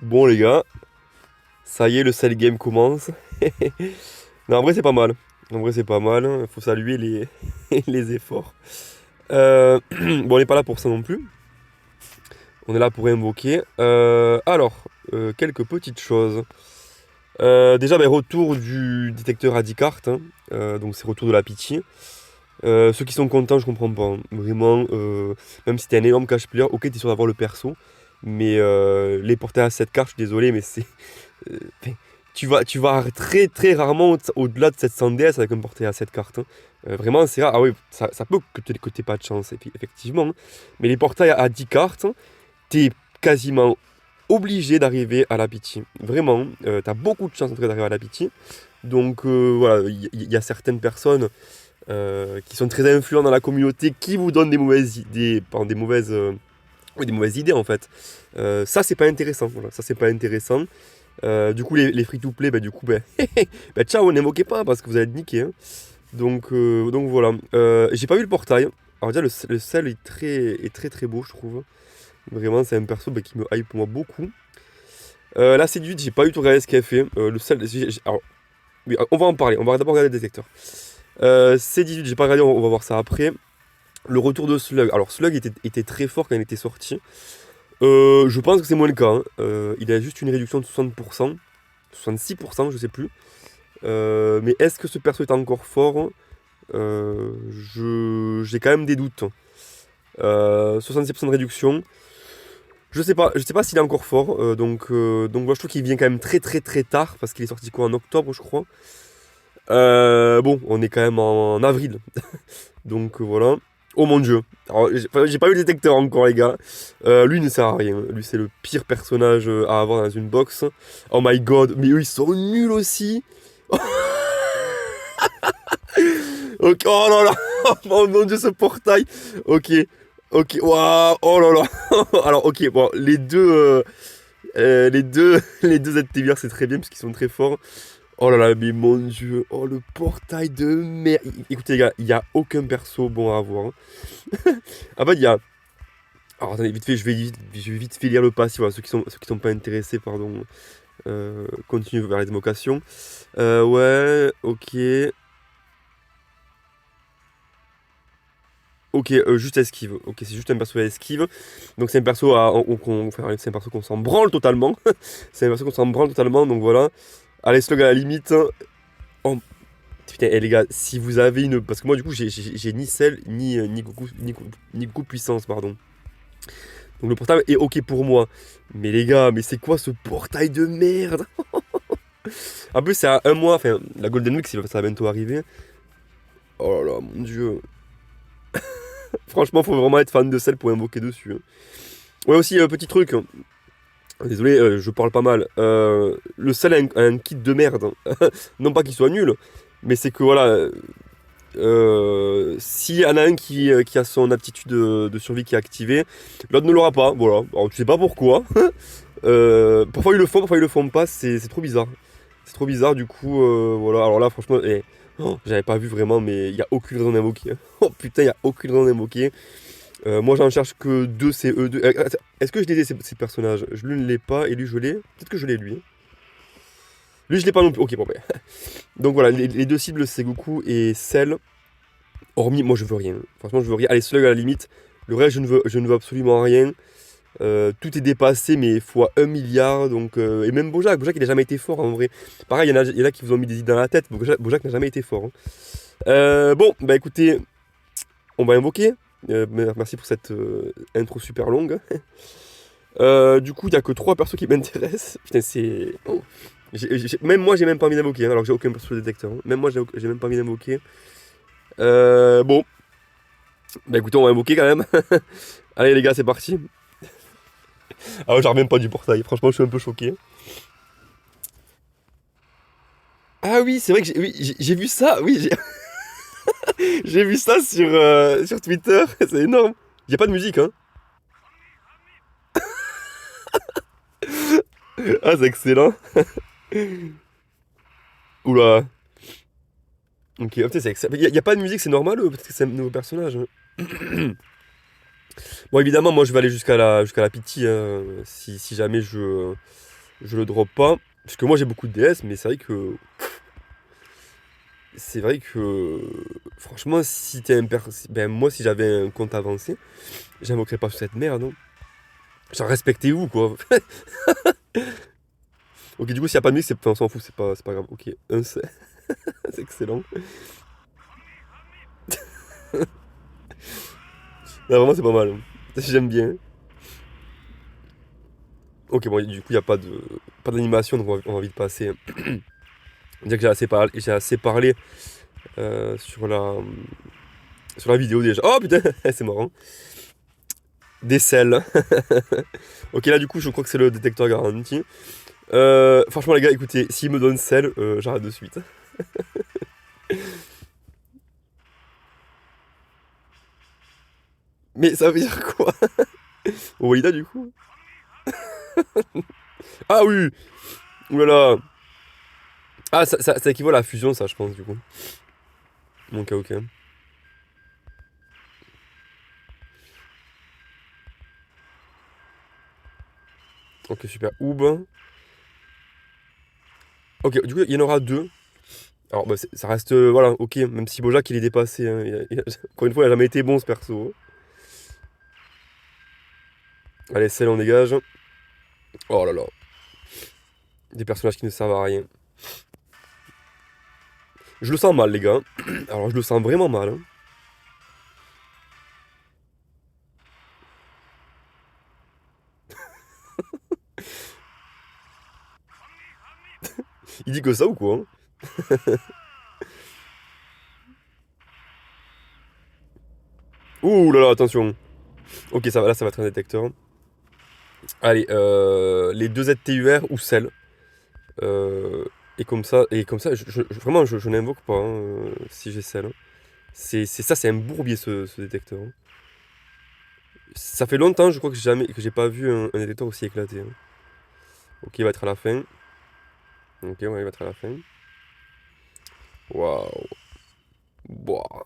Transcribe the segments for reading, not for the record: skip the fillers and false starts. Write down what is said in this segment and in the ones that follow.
Bon les gars, ça y est, le sell game commence. Non, en vrai c'est pas mal. En vrai c'est pas mal, il faut saluer les, les efforts. Bon, on n'est pas là pour ça non plus. On est là pour invoquer. Quelques petites choses. Déjà, retour du détecteur à 10 cartes, hein. Donc c'est retour de la pitié. Ceux qui sont contents, je comprends pas, hein. Vraiment, même si t'es un énorme cash player, ok, t'es sûr d'avoir le perso. Mais les porter à 7 cartes, je suis désolé, mais c'est. Enfin, tu vas très très rarement au-delà de 700 DS avec un porté à 7 cartes, hein. Vraiment, c'est rare. Ah oui, ça peut que t'aies pas de chance, effectivement, hein. Mais les portails à 10 cartes, t'es quasiment obligé d'arriver à la pitié. Vraiment, t'as beaucoup de chance en tout cas d'arriver à la pitié. Donc voilà, il y a certaines personnes qui sont très influents dans la communauté qui vous donnent des mauvaises idées, pardon, des mauvaises idées en fait. Ça c'est pas intéressant, voilà, ça c'est pas intéressant. Du coup les free-to-play, du coup, ciao, n'invoquez pas parce que vous allez être niqué, hein. Donc voilà. J'ai pas vu le portail. Alors déjà le sel est très très beau je trouve. Vraiment c'est un perso qui me hype moi beaucoup. La séduite, j'ai pas eu tout regardé ce qu'elle fait. Le sel, alors, oui, on va en parler, on va d'abord regarder le détecteur. C18, j'ai pas regardé, on va voir ça après. Le retour de Slug. Alors Slug était très fort quand il était sorti. Je pense que c'est moins le cas, hein. Il a juste une réduction de 60%, 66%, je sais plus. Mais est-ce que ce perso est encore fort? J'ai quand même des doutes. 66% de réduction. Je sais pas s'il est encore fort. Donc moi je trouve qu'il vient quand même très très très tard parce qu'il est sorti quoi en octobre je crois. Bon, on est quand même en avril. Donc voilà. Oh mon dieu. Alors, j'ai pas eu le détecteur encore, les gars. Lui ne sert à rien. Lui, c'est le pire personnage à avoir dans une box. Oh my god. Mais eux, ils sont nuls aussi. Ok. Oh là là. Oh mon dieu, ce portail. Ok. Ok. Waouh. Oh là là. Alors, ok. Bon, les deux ZTVR, c'est très bien parce qu'ils sont très forts. Oh là là, mais mon dieu. Oh, le portail de merde. Écoutez, les gars, il n'y a aucun perso bon à avoir, hein. En fait, il y a. Alors attendez, vite fait, je vais vite fait lire le passif. Voilà, ceux qui sont pas intéressés, pardon, continuez vers les invocations. Ouais, ok. Ok, juste esquive. Ok, c'est juste un perso à esquive. Donc c'est un perso enfin, c'est un perso qu'on s'en branle totalement. C'est un perso qu'on s'en branle totalement, donc voilà. Allez, slug à la limite. Oh, putain, les gars, si vous avez une. Parce que moi, du coup, j'ai ni celle, ni Goku puissance, pardon. Donc le portable est ok pour moi. Mais les gars, mais c'est quoi ce portail de merde? En plus, c'est à un mois, enfin, la Golden Week, ça va bientôt arriver. Oh là là, mon dieu. Franchement, faut vraiment être fan de celle pour invoquer dessus, hein. Ouais, aussi, petit truc, hein. Désolé, je parle pas mal. Le sel a un kit de merde, hein. Non pas qu'il soit nul, mais c'est que voilà. S'il y en a un qui a son aptitude de survie qui est activée, l'autre ne l'aura pas. Voilà. Alors tu sais pas pourquoi. Parfois ils le font, parfois ils le font pas. C'est trop bizarre. C'est trop bizarre du coup. Voilà. Alors là franchement, j'avais pas vu vraiment, mais il y a aucune raison d'invoquer, hein. Oh putain, il y a aucune raison d'invoquer. Moi j'en cherche que deux, c'est eux deux. Est-ce que je les ai ces personnages? Je lui ne l'ai pas et lui je l'ai. Peut-être que je l'ai lui. Lui je l'ai pas non plus. Ok bon donc voilà, les deux cibles c'est Goku et Cell. Hormis, moi je veux rien. Franchement, je veux rien. Allez, Slug à la limite. Le reste, je ne veux absolument rien. Tout est dépassé, mais fois 1 milliard. Donc, et même Bojack, il n'a jamais été fort en vrai. Pareil, il y en a qui vous ont mis des idées dans la tête. Bojack n'a jamais été fort, hein. Bon, bah écoutez, on va invoquer. Merci pour cette intro super longue. Du coup, il n'y a que 3 persos qui m'intéressent. Putain, c'est. Oh. Même moi, j'ai même pas envie d'invoquer, hein, alors que j'ai aucun perso de détecteur, hein. Même moi, j'ai même pas envie d'invoquer. Bon, bah écoutez, on va invoquer quand même. Allez les gars, c'est parti. Ah ouais, j'en reviens pas du portail. Franchement, je suis un peu choqué. Ah oui, c'est vrai que j'ai vu ça. Oui, j'ai vu ça sur Twitter. C'est énorme. Il y a pas de musique, hein. Ah, c'est excellent. Oula. Ok, putain, c'est excellent. Il y a pas de musique, c'est normal parce que c'est un nouveau personnage, hein. Bon, évidemment, moi, je vais aller jusqu'à la pitié, hein, si jamais je le drop pas. Parce que moi, j'ai beaucoup de DS, mais c'est vrai que franchement, si t'es ben, moi, si j'avais un compte avancé, j'invoquerais pas cette merde, hein. Genre, respectez-vous, quoi. Ok, du coup, s'il y a pas de musique, on s'en fout, c'est pas grave. Ok, c'est excellent. Là, vraiment, c'est pas mal, hein. J'aime bien. Ok, bon, du coup, il n'y a pas d'animation, donc on va vite passer. On dirait que j'ai assez parlé sur la vidéo déjà. Oh putain, c'est marrant. Des selles. Ok, là, du coup, je crois que c'est le détecteur garanti. Franchement, les gars, écoutez, s'il me donne sel, j'arrête de suite. Mais ça veut dire quoi? Au Walida, du coup? Ah oui! Oulala! Ah, ça équivaut à la fusion, ça, je pense, du coup. Ok, ok. Ok, super. Oub. Ok, du coup, il y en aura deux. Alors, bah, ça reste. Voilà, ok, même si Bojack, il est dépassé, hein. Encore une fois, il a jamais été bon, ce perso. Allez, celle, on dégage. Oh là là. Des personnages qui ne servent à rien. Je le sens mal, les gars. Alors, je le sens vraiment mal, hein. Il dit que ça ou quoi, hein? Ouh là là, attention. Ok, ça va, là, ça va être un détecteur. Allez, les deux ZTUR ou celle. Euh, et comme ça, vraiment, je n'invoque pas, hein, si j'ai celle, hein. C'est un bourbier, ce détecteur, hein. Ça fait longtemps, je crois que j'ai pas vu un détecteur aussi éclaté, hein. Ok, il va être à la fin. Ok, ouais, il va être à la fin. Waouh. Waouh.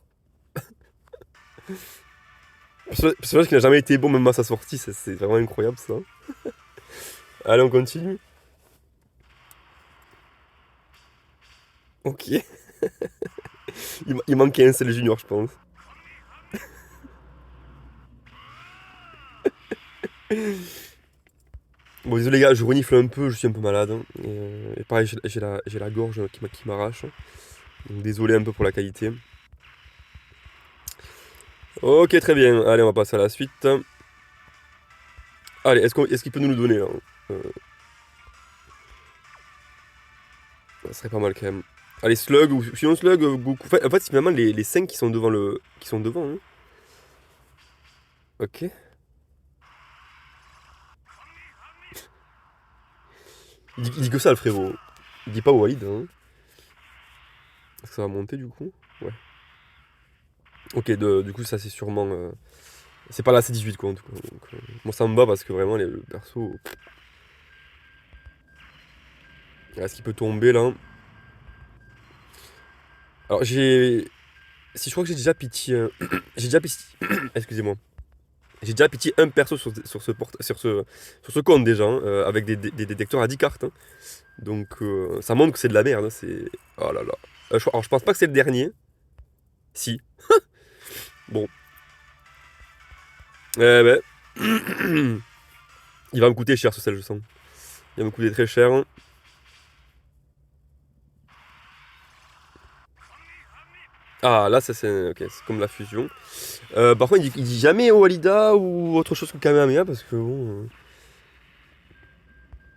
Personnage qui n'a jamais été bon même à sa sortie, c'est vraiment incroyable ça. Allez, on continue. Ok. Il manquait un seul junior, je pense. Bon, désolé les gars, je renifle un peu, je suis un peu malade, hein. Et pareil, j'ai la gorge qui m'arrache. Donc désolé un peu pour la qualité. Ok, très bien. Allez, on va passer à la suite. Allez, est-ce qu'il peut nous le donner là? Euh, Ça serait pas mal quand même. Allez, Slug, ou sinon Slug, Goku. En fait, c'est finalement les 5 qui sont devant qui sont devant, hein. Ok. Il dit que ça, le frérot. Il dit pas Walid, hein. Est-ce que ça va monter du coup? Ouais. Ok, du coup, ça c'est sûrement. C'est pas la C18 quoi en tout cas. Donc, moi ça me bat parce que vraiment, le perso. Est-ce qu'il peut tomber là? Alors, Si je crois que j'ai déjà pitié. J'ai déjà pitié. Excusez-moi. J'ai déjà pitié un perso sur ce compte déjà, hein, avec des détecteurs à 10 cartes, hein. Donc ça montre que c'est de la merde, hein, Oh là là. Alors je pense pas que c'est le dernier. Si. Bon. Eh ben. Il va me coûter cher ce sel, je sens. Il va me coûter très cher, hein. Ah là, ça c'est ok, c'est comme la fusion. Par contre, il dit jamais Walida ou autre chose que Kamehameha parce que bon.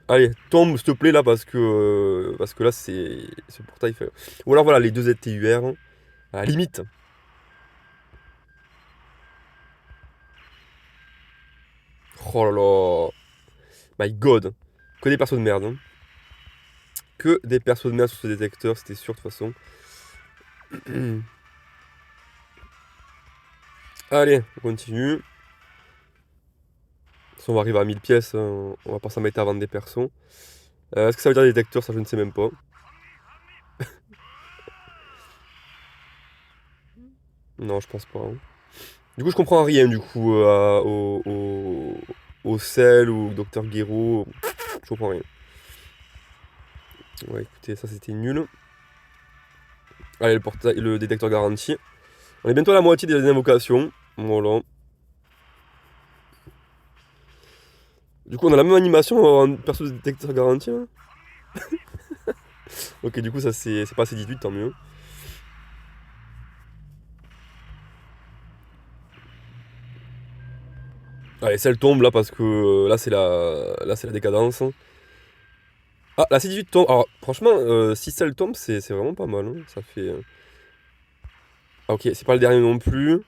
Allez, tombe s'il te plaît là parce que là c'est ce portail fait. Ou alors voilà les deux ZTUR, hein, à la limite. Oh là là. My god. Que des persos de merde, hein. Que des persos de merde sur ce détecteur, c'était sûr de toute façon. Allez, on continue. De toute façon, on va arriver à 1000 pièces, hein, on va pas s'en mettre à vendre des persos. Est-ce que ça veut dire détecteur? Ça, je ne sais même pas. Non, je pense pas, hein. Du coup, je comprends rien du coup au sel ou au docteur Guéraud. Je comprends rien. Ouais, écoutez, ça c'était nul. Allez, le détecteur garanti. On est bientôt à la moitié des invocations. Voilà. Du coup, on a la même animation, on va avoir un perso de détecteur garanti. Hein. Ok, du coup, ça c'est pas C18, tant mieux. Allez, celle tombe là parce que là c'est la décadence. Ah, la C18 tombe. Alors, franchement, si celle tombe, c'est vraiment pas mal. Hein. Ça fait. Ah, ok, c'est pas le dernier non plus.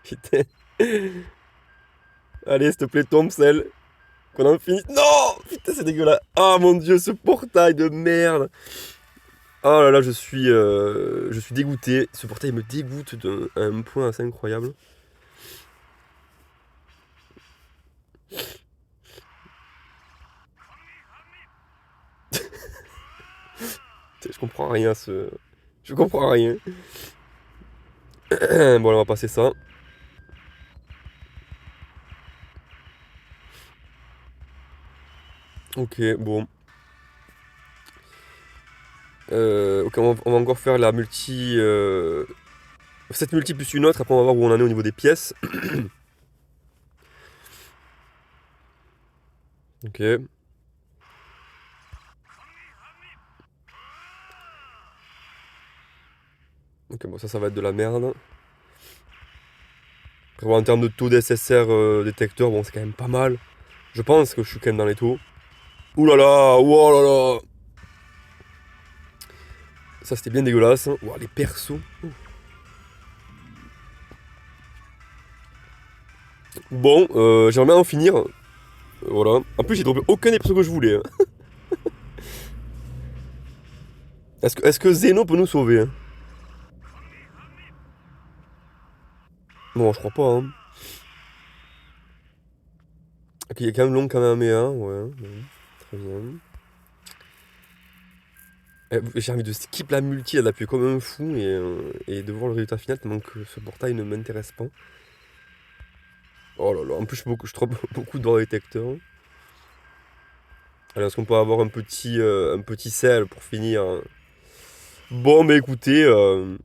Putain. Allez, s'il te plaît, tombe celle. Qu'on en finisse. Non! Putain, c'est dégueulasse. Ah mon dieu, ce portail de merde. Oh là là, je suis dégoûté. Ce portail me dégoûte à un point assez incroyable. Je comprends rien, Je comprends rien. Bon, là, on va passer ça. Ok, bon. Ok, on va encore faire la multi. Cette multi plus une autre, après on va voir où on en est au niveau des pièces. Ok. Ok, bon, ça va être de la merde. Après, bon, en termes de taux d'SSR détecteur, bon, c'est quand même pas mal. Je pense que je suis quand même dans les taux. Ouh là là, oh là là. Ça, c'était bien dégueulasse. Ouah, les persos. Bon, j'aimerais bien en finir. Voilà. En plus, j'ai droppé aucun des persos que je voulais. Hein. Est-ce que Zeno peut nous sauver hein. Non, je crois pas. Hein. Ok, il y a quand même long Kamehameha. Ouais, bon, très bien. J'ai envie de skip la multi, d'appuyer comme un fou et de voir le résultat final tellement que ce portail ne m'intéresse pas. Oh là là, en plus je trouve beaucoup de détecteurs. Alors est-ce qu'on peut avoir un petit sel pour finir hein. Bon, mais écoutez, ce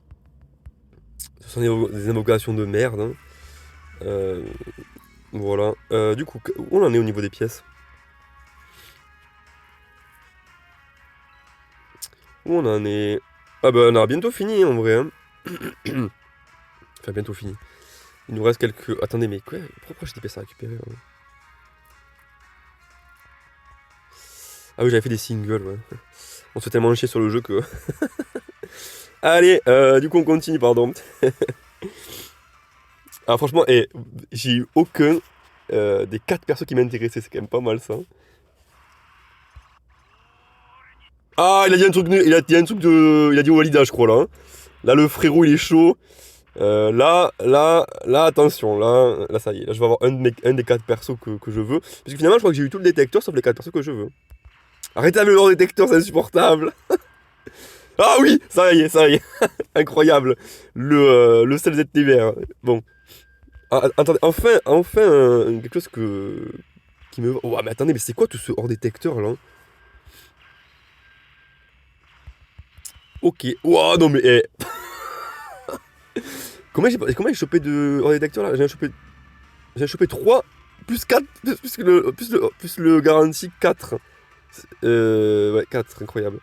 sont des invocations de merde. Hein. Euh, voilà. Du coup, où on en est au niveau des pièces? Où on en est? Ah bah on a bientôt fini en vrai. Hein. Enfin bientôt fini. Il nous reste quelques... Attendez, mais quoi? Pourquoi j'ai des pièces à récupérer hein. Ah oui, j'avais fait des singles, ouais. On se fait tellement chier sur le jeu que... Allez, du coup on continue, pardon. Alors franchement, j'ai eu aucun des 4 persos qui m'intéressaient, c'est quand même pas mal ça. Ah, il a dit un truc, il a un truc de... Il a dit Walida, je crois, là. Hein. Là, le frérot, il est chaud. Là, attention, là, ça y est. Là, je vais avoir un des 4 persos que je veux. Parce que finalement, je crois que j'ai eu tout le détecteur sauf les 4 persos que je veux. Arrêtez avec le détecteur, c'est insupportable. Ah oui, ça y est, ça y est. Incroyable. Le sel ZTVR. Bon. Ah, attendez, enfin quelque chose qui me... Oh, mais attendez, mais c'est quoi tout ce hors détecteur là? Ok. Oh non mais... Comment j'ai chopé de hors détecteur là? J'ai chopé 3 plus 4 plus le garantie 4. Ouais, 4, incroyable.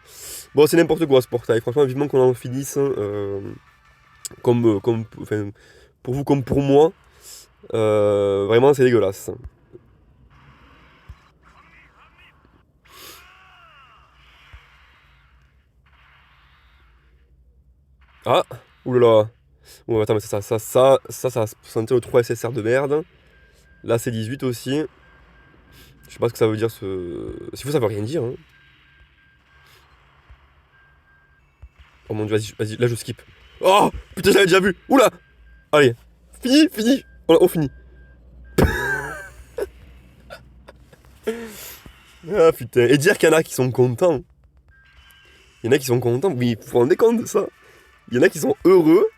Bon, c'est n'importe quoi ce portail. Franchement, vivement qu'on en finisse. Hein, enfin, pour vous comme pour moi. Vraiment, c'est dégueulasse. Ah, oulala. Bon, attends, mais ça sentait le 3 SSR de merde. Là, c'est 18 aussi. Je sais pas ce que ça veut dire ce. S'il faut, ça veut rien dire. Hein. Oh mon dieu, vas-y, là je skip. Oh putain, j'avais déjà vu. Oula. Allez, fini. On finit. Ah putain. Et dire qu'il y en a qui sont contents. Il y en a qui sont contents, mais vous vous rendez compte de ça? il y en a qui sont heureux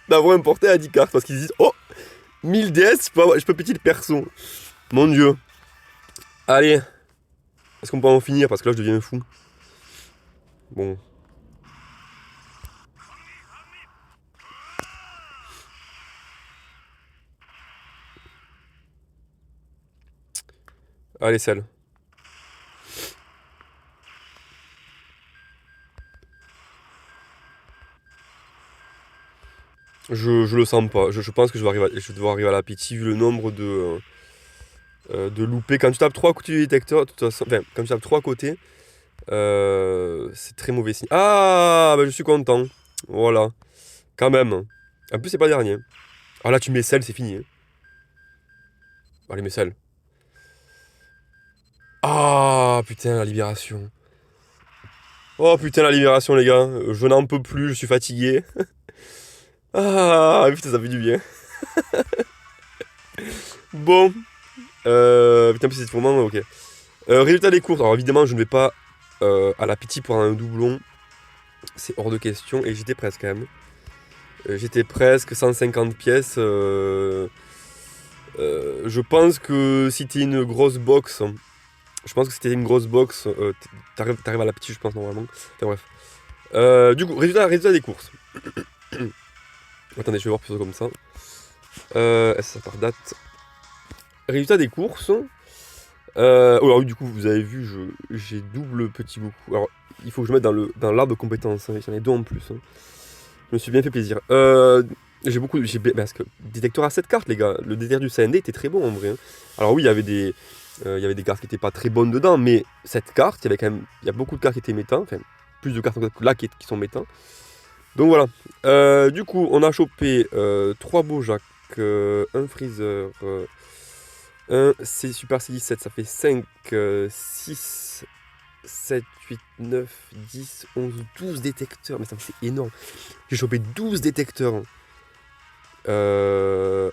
d'avoir importé à 10 cartes parce qu'ils se disent oh 1000 DS, je peux péter le perso. Mon dieu. Allez. Est-ce qu'on peut en finir parce que là je deviens fou. Bon. Allez, celle. Je le sens pas. Je pense que je vais devoir arriver à la pitié vu le nombre de loupés. Quand tu tapes 3 côtés du détecteur, de toute façon, enfin, quand tu tapes 3 côtés, c'est très mauvais signe. Ah, bah, je suis content. Voilà. Quand même. En plus, c'est pas le dernier. Ah là, tu mets celle, c'est fini. Hein. Allez, mets celle. Ah, putain, la libération. Oh putain, la libération, les gars. Je n'en peux plus, je suis fatigué. Ah, putain, ça fait du bien. Bon. Putain, puis c'est vraiment ok. Résultat des courses. Alors évidemment, je ne vais pas à la pitié pour un doublon. C'est hors de question. Et j'étais presque quand même. J'étais presque 150 pièces. Je pense que si t'es une grosse box. Je pense que si t'es une grosse box, t'arrives à la pitié, je pense, normalement. Enfin bref. Du coup, résultat des courses. Attendez, je vais voir plutôt comme ça. Ça par date. Résultat des courses. Alors du coup, vous avez vu, j'ai double petit beaucoup. Alors, il faut que je mette dans l'arbre de compétences. Hein. J'en ai 2 en plus. Hein. Je me suis bien fait plaisir. Parce que détecteur à 7 cartes, les gars. Le détecteur du CND était très bon en vrai. Hein. Alors oui, il y avait des cartes qui n'étaient pas très bonnes dedans, mais cette carte, il y a beaucoup de cartes qui étaient méta. Enfin, plus de cartes là qui sont méta. Donc voilà. Du coup, on a chopé 3 Bojack, un Freezer, un Super C17, ça fait 5, 6, 7, 8, 9, 10, 11, 12 détecteurs. Mais ça c'est énorme. J'ai chopé 12 détecteurs en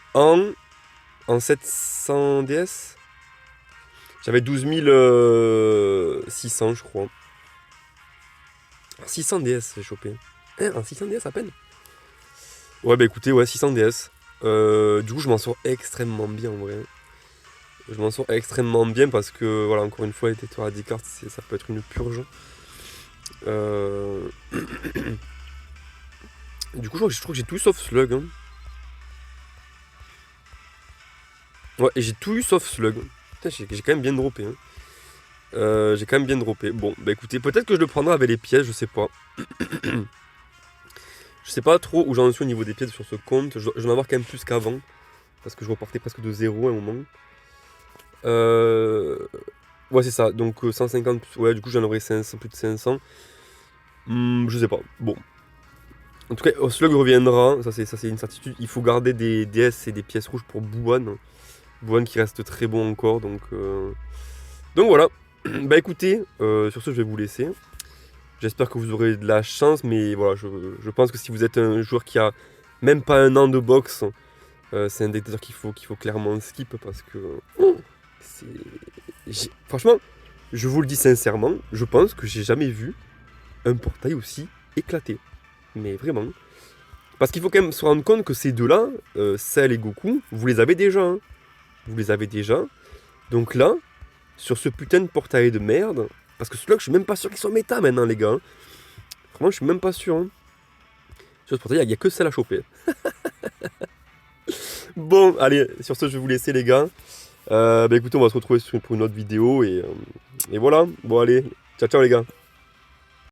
700 DS. J'avais 12 600, je crois. 600 DS, j'ai chopé. Un 600 DS à peine. Ouais, bah écoutez, ouais, 600 DS. Du coup, je m'en sors extrêmement bien en vrai. Je m'en sors extrêmement bien parce que, voilà, encore une fois, les détecteurs à 10 cartes, ça peut être une purge. Du coup, je trouve que j'ai tout sauf Slug. Hein. Ouais, et j'ai tout eu sauf Slug. Putain, j'ai quand même bien droppé. Hein. J'ai quand même bien droppé. Bon, bah écoutez, peut-être que je le prendrai avec les pièces, je sais pas. Je sais pas trop où j'en suis au niveau des pièces sur ce compte. Je vais en avoir quand même plus qu'avant. Parce que je repartais presque de 0 à un moment. Ouais, c'est ça. Donc 150. Ouais, du coup, j'en aurais 500, plus de 500. Je sais pas. Bon. En tout cas, Slug reviendra. Ça, c'est une certitude. Il faut garder des DS et des pièces rouges pour Bouane. Bouane qui reste très bon encore. Donc voilà. Bah écoutez, sur ce, je vais vous laisser. J'espère que vous aurez de la chance. Mais voilà, je pense que si vous êtes un joueur qui a même pas un an de boxe, c'est un détecteur qu'il faut clairement skip parce que franchement, je vous le dis sincèrement, je pense que j'ai jamais vu un portail aussi éclaté. Mais vraiment. Parce qu'il faut quand même se rendre compte que ces deux-là, Cell et Goku, vous les avez déjà. Hein. Vous les avez déjà. Donc là, sur ce putain de portail de merde, parce que celui-là, je suis même pas sûr qu'ils soient méta maintenant, les gars. Vraiment, je suis même pas sûr. Hein. Sur ce portail, il n'y a que celle à choper. Bon, allez, sur ce, je vais vous laisser, les gars. Bah écoutez, on va se retrouver pour une autre vidéo. Et voilà. Bon, allez. Ciao, ciao, les gars.